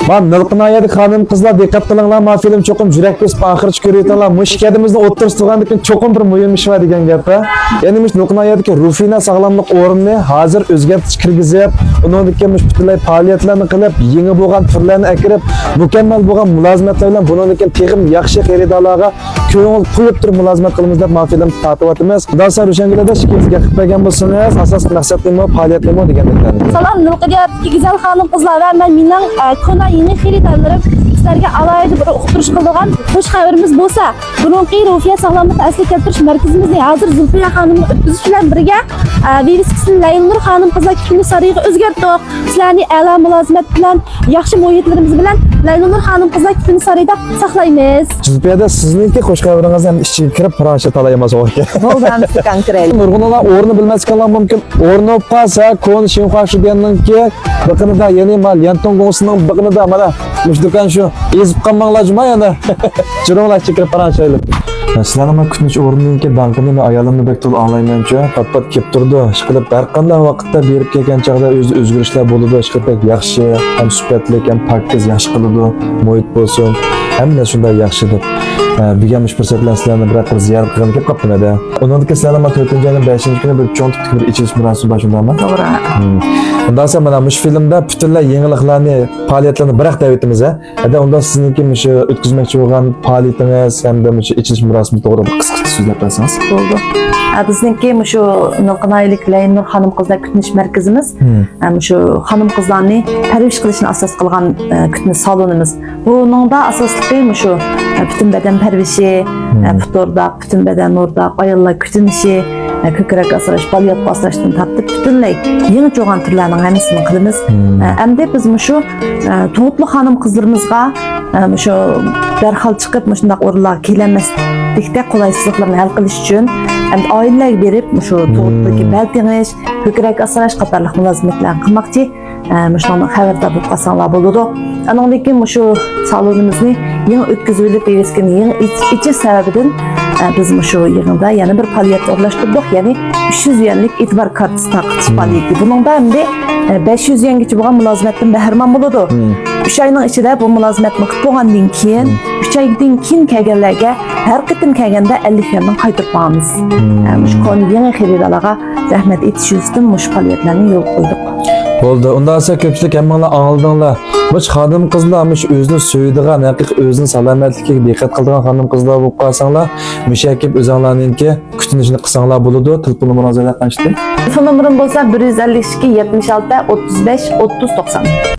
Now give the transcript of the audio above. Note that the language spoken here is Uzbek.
Ben Nilqinaya'daki hanım kızlar dikkat kılınlar. Ma film çokum jürek besip ahırç görüyorlar. Muş kedimizde oturduğundan çokum bir mühim iş var degan gap. Yani muş Nilqinaya'daki Rufina sağlamlık ornini hazır özgertiş kirgizip, uningdagi muş butunlay faoliyatlarni qilib, yangi bo'lgan turlarni akirib, mukammal bo'lgan mulozimatlar bilan buningdagi texim yaxshi xaridorlarga ko'ngil qo'yib turib mulozimat qilamiz deb ma film tartib Xudo sar o'shanlarda shikingizga qilmagan bo'lsangiz, asosiy maqsadimiz faoliyatimiz degandeklar. Salam Nilqinaya'dagi güzel hanım kızlar ve ben minang kona yeni xaridorlarim sizlarga alayda bir uqtirish qiladigan xush xabarimiz bo'lsa, buningki ruhiy sog'lomlikni asli keltirish markazimizning hozir Zulfiya xonimni o'tkazish bilan birga Vivskisini Laylnur xonim qizlar kuni sariga o'zgartirdik. Sizlarni a'lo mulozimat bilan, yaxshi muhitlarimiz bilan Laylnur xonim qizlar kuni sarida saqlaymiz. Zulfiyada sizningki xush xabaringiz ham ichiga kirib parashat olaymiz o'g'il. Bo'lamiz konkret. Nurg'unlar o'rni bilmaskanlar mumkin. O'rni olib qolsa, kon shinxoshi degandan-ki, biqinida ya'ni mal Yantong'osining biqinida mana mushdukan shu ezib qolmanglarmi yana. Juronglar chekirib parashaylik. Sizlarning kutinish o'rninki bankini men ayolimni bektul anglaymancha, pat-pat kelib turdi. Ishqilib har qanday vaqtda berib kelgan chaqda o'zi o'zgarishlar bo'ladi. Ishqilib yaxshi, ham sifatli, ham pakiz yaxshi qiladi. Muhit bo'lsin, hamma shunday yaxshi deb. Bilganmish fursatlar sizlarni bir ziyorat qilgan kelib qoptimada. Undan keyin sizlarga 4-ayning 5-kuni bir cho'ntik bir ichilish murosimi boshlanaman. To'g'ri. Undan so'ng mana mush filmda butunlay yangiliklarni, faoliyatlarni bir hafta o'tamiz. Undan sizningki shu o'tkazmoqchi bo'lgan faoliyatingiz hamda shu ichilish murosimi to'g'risida qisqacha so'zlab bersangiz. Bo'ldi. Bizningki shu Nilqinayalik Laylnur xonim qizlar kutinish markazimiz, shu xonim qizlarni tarbiya qilishni asos qilgan kutinish salonimiz. Buningda asosligi shu butun badan tarbiyashi, futurda, butun badan nurda, ayollar kutinishi, ko'krak asrash, baliyat asrashdan tortib butunlay yangi cho'g'an turlarning hammasini qilamiz. Endi biz shu tug'utli xonim qizlarimizga shu darhol chiqib shundaq o'rinlarga kelmaslikda qulaysizliklarni hal qilish uchun oilalarga berib shu tug'utdagi baltinish, ko'krak asrash qatorliq mulozimatlarni qilmoqchi. Shuni xabardor bo'lib qolsanglar bo'ladi. Andan keyin shu salonimizni yangi o'tkazilib Vivskini yangi ichish sababidan biz shu yig'inda yana bir faoliyat o'rnashtirdik. Ya'ni 300 yuanlik e'tibor kartasi taqish faoliyati. Buningda endi 500 yuangacha bo'lgan mulozimatdan bahramand bo'ladi. 3 oyning ichida bu mulozimatni qilib bo'lgandan keyin 3 oydan keyin kelganlarga har qitim kelganda 50 yuandan qaytarib qo'yamiz. Shu koni yangi xaridorlarga rahmat etish uchun mush faoliyatlarni yo'l qo'ydik. Bo'ldi. Undan so'ng ko'pchilik hammanglar angladinglar. Mush xonim qizlar o'zini so'ydigan, haqiqiy o'zini salomatligiga diqqat qiladigan xonim qizlar bo'lib qolsanglar, mushakib o'zinglarningki kutinishni qilsanglar bo'ladi. Telefon numarangizni qanchdi? Telefon numarim bo'lsa 152 76 35 30 90.